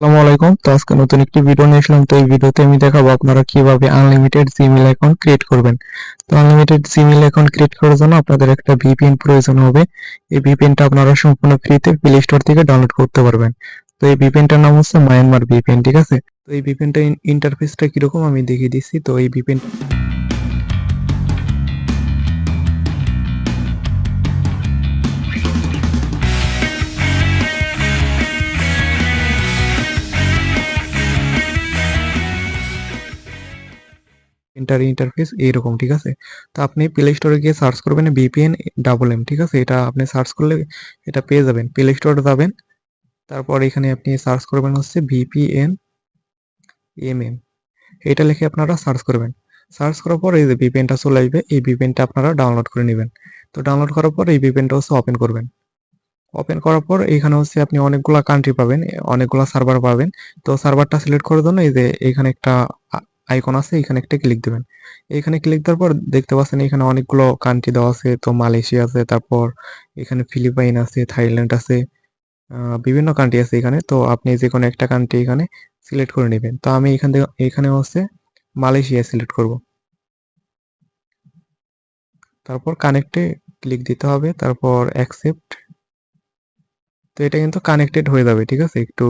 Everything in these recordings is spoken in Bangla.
আসসালামু আলাইকুম। তো আজকে নতুন একটি ভিডিও নিয়ে আসলাম। তো এই ভিডিওতে আমি দেখাবো আপনারা কিভাবে আনলিমিটেড জিমেইল অ্যাকাউন্ট ক্রিয়েট করবেন। তো আনলিমিটেড জিমেইল অ্যাকাউন্ট ক্রিয়েট করার জন্য আপনাদের একটা ভিপিএন প্রয়োজন হবে। এই ভিপিএনটা আপনারা সম্পূর্ণ ফ্রিতে প্লে স্টোর থেকে ডাউনলোড করতে পারবেন। তো এই ভিপিএনটার নাম হচ্ছে মায়ানমার ভিপিএন, ঠিক আছে? তো এই ভিপিএনটা ইন্টারফেসটা কিরকম আমি দেখিয়ে দিচ্ছি। তো এই ভিপিএন ইন্টারফেস এইরকম, ঠিক আছে? তো আপনি প্লে স্টোরে গিয়ে সার্চ করবেন ভিপিএন ডাবল এম, ঠিক আছে? এটা আপনি সার্চ করলে এটা পেয়ে যাবেন। প্লে স্টোরে যাবেন, তারপর এখানে আপনি সার্চ করবেন হচ্ছে ভিপিএন এমএম, এটা লিখে আপনারা সার্চ করবেন। সার্চ করার পর এই যে ভিপিএনটা চলে আসবে, এই ভিপিএনটা আপনারা ডাউনলোড করে নেবেন। তো ডাউনলোড করার পর এই ভিপিএনটা হচ্ছে ওপেন করবেন। ওপেন করার পর এখানে হচ্ছে আপনি অনেকগুলা কান্ট্রি পাবেন, অনেকগুলা সার্ভার পাবেন। তো সার্ভারটা সিলেক্ট করার জন্য এই যে এখানে একটা আইকন আছে, এখানে একটা ক্লিক দিবেন। এখানে ক্লিক দেওয়ার পর দেখতে পাচ্ছেন এখানে অনেকগুলো কান্ট্রি দেওয়া আছে। তো মালয়েশিয়া আছে, তারপর এখানে ফিলিপাইন আছে, থাইল্যান্ড আছে, বিভিন্ন কান্ট্রি আছে এখানে। তো আপনি যেকোনো একটা কান্ট্রি এখানে সিলেক্ট করে নেবেন। তো আমি এখান থেকে এখানে হচ্ছে মালয়েশিয়া সিলেক্ট করব। তারপর কানেক্টে ক্লিক দিতে হবে, তারপর অ্যাকসেপ্ট। তো এটা কিন্তু কানেক্টেড হয়ে যাবে, ঠিক আছে? একটু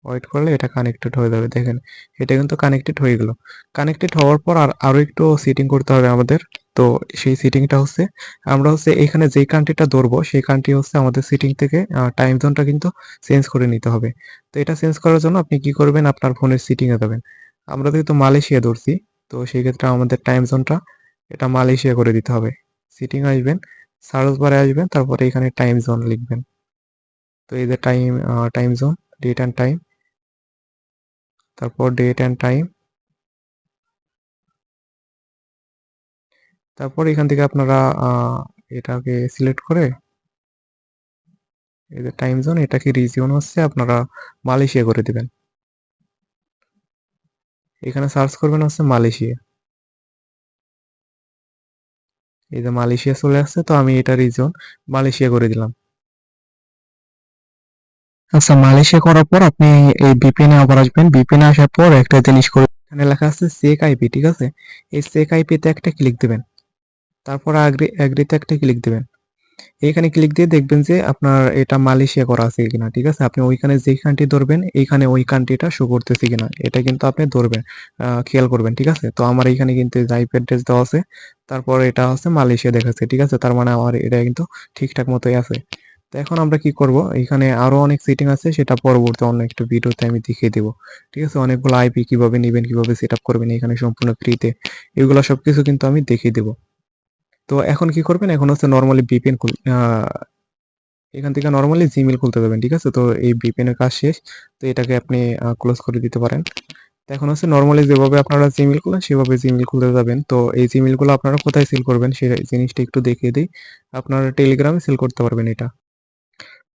ওয়েট করলে এটা কানেক্টেড হয়ে যাবে। দেখেন, এটা কিন্তু কানেক্টেড হয়ে গেল। কানেক্টেড হওয়ার পর আরো একটু সেটিং করতে হবে আমাদের। তো সেই সেটিংটা হচ্ছে আমরা হচ্ছে এখানে যেই কান্ট্রিটা ধরবো সেই কান্ট্রি হচ্ছে আমাদের সেটিং থেকে টাইম জোনটা কিন্তু চেঞ্জ করে নিতে হবে। তো এটা চেঞ্জ করার জন্য আপনি কি করবেন, আপনার ফোনের সেটিং এ যাবেন। আমরা যেহেতু মালয়েশিয়া ধরছি, তো সেই ক্ষেত্রে আমাদের টাইম জোনটা এটা মালয়েশিয়া করে দিতে হবে। সেটিং আসবেন, সার্চ বারে আসবেন, তারপরে এখানে টাইম জোন লিখবেন। তো এই যে time zone, date and time, তারপর ডেট অ্যান্ড টাইম, তারপর এখান থেকে আপনারা এটাকে সিলেক্ট করে এই যে টাইম জোন, এটাকে রিজিয়ন হচ্ছে আপনারা মালয়েশিয়া করে দিবেন। এখানে সার্চ করবেন হচ্ছে মালয়েশিয়া। এই যে মালয়েশিয়া চলে আসছে, তো আমি এটা রিজন মালয়েশিয়া করে দিলাম। আচ্ছা, মালয়েশিয়া করার পর আপনি এই ভিপিএন এ আবার আসবেন। ভিপিএন এ আসার পর একটা জিনিস করে এখানে লেখা আছে চেক আইপি, ঠিক আছে? এই চেক আইপিতে একটা ক্লিক দিবেন, তারপর অ্যাগ্রিতে একটা ক্লিক দিবেন। এইখানে ক্লিক দিয়ে দেখবেন যে আপনার এটা মালয়েশিয়া করা আছে কিনা, ঠিক আছে? আপনি ওইখানে যেই কান্ট্রি ধরবেন এইখানে ওই কান্ট্রিটা শো করতেছে কিনা এটা কিন্তু আপনি ধরবেন, খেয়াল করবেন, ঠিক আছে? তো আমার এইখানে কিন্তু আইপি অ্যাড্রেস দেওয়া আছে, তারপর এটা হচ্ছে মালয়েশিয়া দেখাচ্ছে, ঠিক আছে? তার মানে আমার এটা কিন্তু ঠিকঠাক মতোই আছে। তো এখন আমরা কি করব, এখানে আরো অনেক সেটিং আছে, সেটা পরবর্তী অন্য একটা ভিডিওতে আমি দেখিয়ে দেবো, ঠিক আছে? অনেকগুলো আইপি কিভাবে নেবেন, কিভাবে সেট আপ করবেন এখানে সম্পূর্ণ ফ্রিতে, এগুলো সবকিছু কিন্তু আমি দেখিয়ে দেবো। তো এখন কি করবেন, এখন হচ্ছে নর্মালি ভিপিএন এখান থেকে নরমালি জিমেইল খুলতে যাবেন, ঠিক আছে? তো এই ভিপিএন এর কাজ শেষ। তো এটাকে আপনি ক্লোজ করে দিতে পারেন। তো এখন হচ্ছে নরমালি যেভাবে আপনারা জিমেইল খুলেন সেভাবে জিমেইল খুলতে যাবেন। তো এই জিমেইল গুলো আপনারা কোথায় সেল করবেন সেই জিনিসটা একটু দেখিয়ে দিই। আপনারা টেলিগ্রামে সেল করতে পারবেন এটা।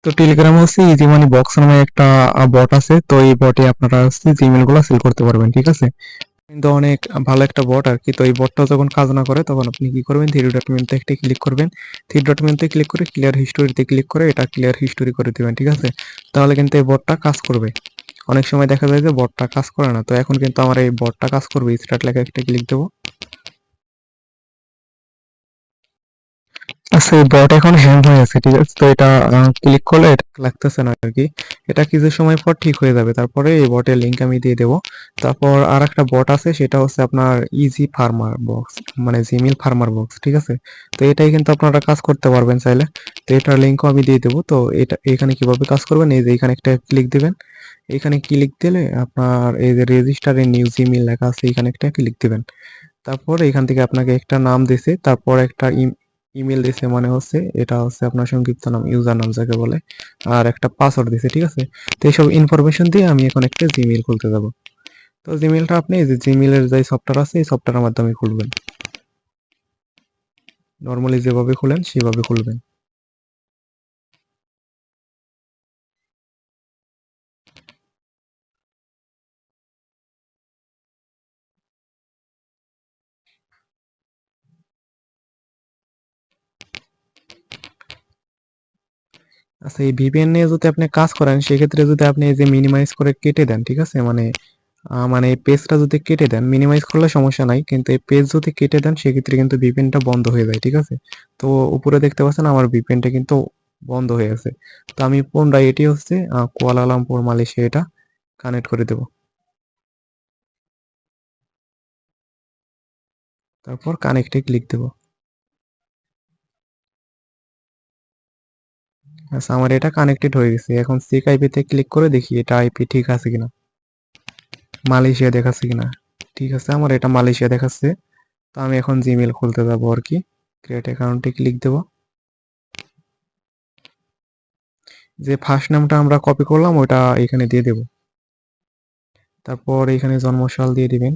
তো টেলিগ্রামে হচ্ছে ইজি মানি বক্স নামে একটা বট আছে। তো এই বটে আপনারা হচ্ছে জিমেইল গুলো সেল করতে পারবেন, ঠিক আছে? কিন্তু অনেক ভালো একটা বট আর কি। তো এই বটটা যখন কাজ না করে তখন আপনি কি করবেন, থ্রি ডট মেনুতে একটা ক্লিক করবেন। থ্রি ডট মেনুতে ক্লিক করে ক্লিয়ার হিস্টোরিতে ক্লিক করে এটা ক্লিয়ার হিস্টোরি করে দিবেন, ঠিক আছে? তাহলে কিন্তু এই বটটা কাজ করবে। অনেক সময় দেখা যায় যে বটটা কাজ করে না। তো এখন কিন্তু আমার এই বটটা কাজ করবে। স্টার্ট লেখা একটা ক্লিক দেবো। আচ্ছা, এই বট এখন হ্যাং হয়ে আছে, ঠিক আছে? তো এটা ক্লিক করলে এটা লাগতেছে না আর কি। এটা কিছু সময় পর ঠিক হয়ে যাবে। তারপরে এই বটের লিংক আমি দিয়ে দেবো। তারপর আর একটা বট আছে, সেটা হচ্ছে আপনার ইজি ফার্মার বক্স, মানে জিমেল ফার্মার বক্স, ঠিক আছে? তো এটাই কিন্তু আপনারা কাজ করতে পারবেন চাইলে। তো এটার লিংকও আমি দিয়ে দেবো। তো এটা এখানে কিভাবে কাজ করবেন, এই যে এখানে একটা ক্লিক দিবেন। এখানে ক্লিক দিলে আপনার এই যে রেজিস্টারে নিউ জিমেল লেখা আছে, এখানে একটা ক্লিক দিবেন। তারপর এখান থেকে আপনাকে একটা নাম দিছে, তারপর একটা ইমেল দিছে, মানে হচ্ছে এটা হচ্ছে আপনার সংক্ষিপ্ত নাম, ইউজার নাম যাকে বলে, আর একটা পাসওয়ার্ড দিছে, ঠিক আছে? তো এইসব ইনফরমেশন দিয়ে আমি এখন একটা জিমেইল খুলতে যাব। তো জিমেইলটা আপনি এই যে জিমেইলের যে সফটওয়্যার আছে এই সফটওয়্যারের মাধ্যমে খুলবেন, নর্মালি যেভাবে খুলেন সেভাবে খুলবেন। আচ্ছা, এই ভিপিএন নিয়ে যদি আপনি কাজ করেন সেক্ষেত্রে যদি আপনি এই যে মিনিমাইজ করে কেটে দেন, ঠিক আছে, মানে এই পেজটা যদি কেটে দেন, মিনিমাইজ করলে সমস্যা নাই, কিন্তু এই পেজ যদি কেটে দেন সেক্ষেত্রে কিন্তু ভিপিএনটা বন্ধ হয়ে যায়, ঠিক আছে। তো উপরে দেখতে পাচ্ছেন আমার ভিপিএনটা কিন্তু বন্ধ হয়ে আছে। তো আমি পুনরায় এটি হচ্ছে কুয়ালালামপুর মালয়েশিয়া এটা কানেক্ট করে দেব। তারপর কানেক্টে ক্লিক দেব। আচ্ছা, আমার এটা কানেক্টেড হয়ে গেছে। এখন চেক আইপিতে ক্লিক করে দেখি এটা আইপি ঠিক আছে কিনা, মালয়েশিয়া দেখাচ্ছে কিনা। ঠিক আছে, আমার এটা মালয়েশিয়া দেখাচ্ছে। তো আমি এখন জিমেল খুলতে যাবো আর কি, ক্রিয়েট অ্যাকাউন্টে ক্লিক দেব। যে ফার্স্ট নামটা আমরা কপি করলাম ওটা এখানে দিয়ে দেব। তারপর এখানে জন্মসাল দিয়ে দিবেন,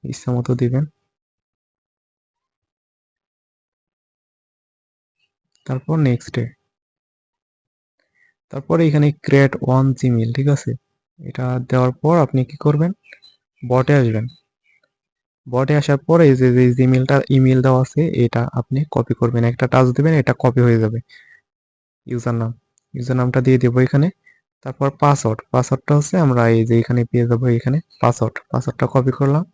ইচ্ছা মতো দিবেন। তারপর নেক্সটে, তারপর এখানে ক্রিয়েট ওয়ান জিমেল, ঠিক আছে। এটা দেওয়ার পর আপনি কি করবেন, বটে আসবেন। বটে আসার পর এই যে জিমেলটা ইমেল দেওয়া আছে এটা আপনি কপি করবেন, একটা টাচ দিবেন, এটা কপি হয়ে যাবে। ইউজার নাম, ইউজার নামটা দিয়ে দেবো এখানে। তারপর পাসওয়ার্ড, পাসওয়ার্ডটা হচ্ছে আমরা এই যে এখানে পেয়ে যাবো, এখানে পাসওয়ার্ড, পাসওয়ার্ডটা কপি করলাম।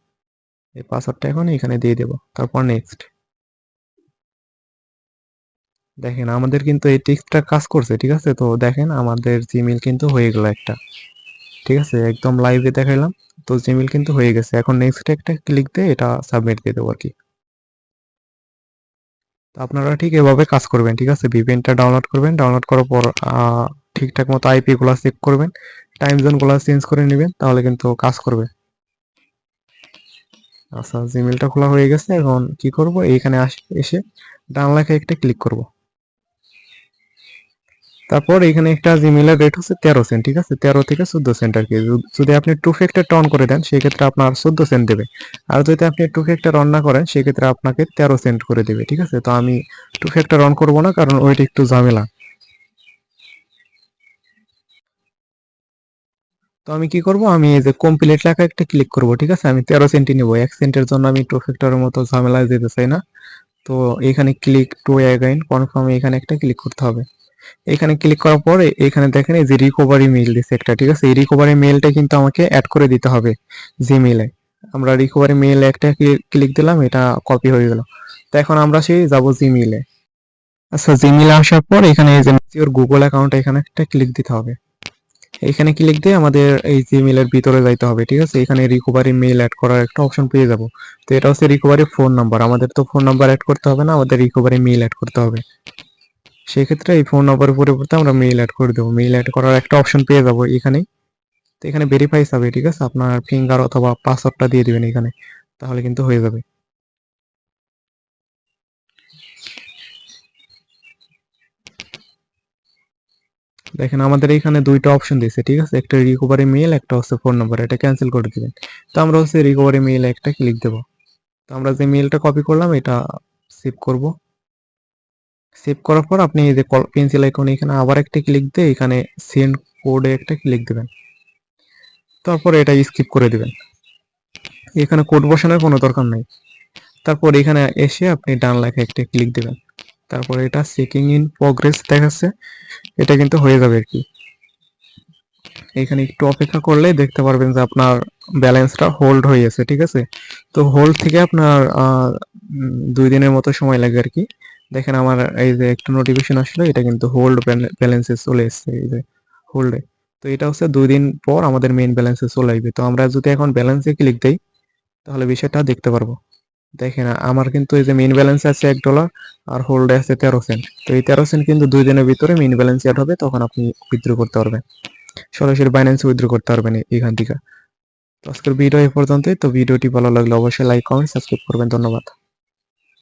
এই পাসওয়ার্ডটা এখন এখানে দিয়ে দেবো। তারপর নেক্সট। দেখেন আমাদের কিন্তু এই টিক্সটা কাজ করছে, ঠিক আছে। তো দেখেন আমাদের জিমেল কিন্তু হয়ে গেল একটা, ঠিক আছে, একদম লাইভে দেখাইলাম। তো জিমেল কিন্তু হয়ে গেছে। এখন নেক্সট একটা ক্লিক দিয়ে এটা সাবমিট দিয়ে দেবো আর কি। তো আপনারা ঠিক এভাবে কাজ করবেন, ঠিক আছে। ভিপিএনটা ডাউনলোড করবেন, ডাউনলোড করার পর ঠিকঠাক মতো আইপি গুলা চেক করবেন, টাইম জোন গুলা চেঞ্জ করে নেবেন, তাহলে কিন্তু কাজ করবে। আচ্ছা, জিমেলটা খোলা হয়ে গেছে। এখন কি করব, এইখানে এসে ডান লেখা একটা ক্লিক করব। তারপর এখানে একটা জিমেলের রেট হচ্ছে 13 সেন্ট, ঠিক আছে, 13 থেকে 14 সেন্ট আর কি। যদি আপনি টু ফ্যাক্টর অন করে দেন সেক্ষেত্রে আপনার 14 সেন্ট দেবে। আর যদি আপনি টু ফ্যাক্টর অন না করেন সেক্ষেত্রে আপনাকে 13 সেন্ট করে দেবে, ঠিক আছে। তো আমি টু ফ্যাক্টর অন করবো না, কারণ ওইটা একটু ঝামেলা। তো আমি কি করব, আমি এই যে কমপ্লিট লেখা একটা ক্লিক করব, ঠিক আছে। আমি 13 সেন্টই নেবো, 1 সেন্টের জন্য আমি টু ফ্যাক্টরের মতো ঝামেলায় যেতে চাই না। তো এখানে ক্লিক টু অ্যাগাইন কনফার্ম, এখানে একটা ক্লিক করতে হবে। এখানে ক্লিক করার পরে এখানে দেখেন এই যে রিকভারি মেইল দিচ্ছে একটা, ঠিক আছে। এই রিকভারি মেইলটা কিন্তু আমাকে অ্যাড করে দিতে হবে জিমেইলে। আমরা রিকভারি মেইলে একটা ক্লিক দিলাম, এটা কপি হয়ে গেল। তো এখন আমরা সেই যাব জিমেইলে। আচ্ছা, জিমেইলে আসার পর এখানে এই যে ইওর গুগল অ্যাকাউন্ট, এখানে একটা ক্লিক দিতে হবে। এখানে ক্লিক দিয়ে আমাদের এই জিমেইলের ভিতরে যাইতে হবে, ঠিক আছে। এখানে রিকভারি মেইল অ্যাড করার একটা অপশন পেয়ে যাব। তো এটা হচ্ছে রিকভারি ফোন নাম্বার, আমাদের তো ফোন নাম্বার অ্যাড করতে হবে না, আমাদের রিকভারি মেইল অ্যাড করতে হবে। সেক্ষেত্রে এই ফোন নাম্বারের পরিবর্তে আমরা মেইল অ্যাড করে দেবো। মেইল অ্যাড করার একটা অপশন পেয়ে যাবো এখানেই। তো এখানে ভেরিফাই যাবে, ঠিক আছে, আপনার ফিঙ্গার অথবা পাসওয়ার্ডটা দিয়ে দিবেন এখানে, তাহলে কিন্তু হয়ে যাবে। দেখেন আমাদের এখানে দুইটা অপশন দিয়েছে, ঠিক আছে, একটা রিকভারি মেইল, একটা হচ্ছে ফোন নাম্বার, এটা ক্যান্সেল করে দিবেন। তো আমরা হচ্ছে রিকভারি মেইল একটা ক্লিক দেবো। তো আমরা যে মেইলটা কপি করলাম এটা সেভ করব। সেভ করার পর আপনি এই যে পেন্সিল আইকন, এখানে আবার একটা ক্লিক দিয়ে এখানে সেন্ড কোডে একটা ক্লিক দিবেন। তারপর এটা স্কিপ করে দিবেন, এখানে কোড বসানোর কোনো দরকার নাই। তারপর এখানে এসে আপনি ডান লেখা একটা ক্লিক দিবেন। তারপরে এটা চেকিং ইন প্রোগ্রেস দেখাচ্ছে, এটা কিন্তু হয়ে যাবে আর কি। এখানে একটু অপেক্ষা করলে দেখতে পারবেন যে আপনার ব্যালেন্সটা হোল্ড হয়ে গেছে, ঠিক আছে। তো হোল্ড থেকে আপনার 2 দিনের মতো সময় লাগবে আর কি। দেখেন আমার এই যে একটা নোটিফিকেশন আসলো, এটা কিন্তু হোল্ড ব্যালেন্সে চলে এসছে, এই যে হোল্ডে। তো এটা হচ্ছে 2 দিন পর আমাদের মেইন ব্যালেন্সে চলে আসবে। তো আমরা যদি এখন ব্যালেন্সে ক্লিক দেই তাহলে বিষয়টা দেখতে পারবো। দেখেন আমার কিন্তু এই যে মেইন ব্যালেন্স আছে $1 আর হোল্ডে আছে 13 সেন্ট। তো এই 13 সেন্ট কিন্তু 2 দিনের ভিতরে মেইন ব্যালেন্স অ্যাড হবে, তখন আপনি উইথড্র করতে পারবেন, সরাসরি বাইন্যান্সে উইথড্র করতে পারবেন এখান থেকে। তো আজকের ভিডিও এই পর্যন্তই। তো ভিডিওটি ভালো লাগলে অবশ্যই লাইক কমেন্ট সাবস্ক্রাইব করবেন। ধন্যবাদ।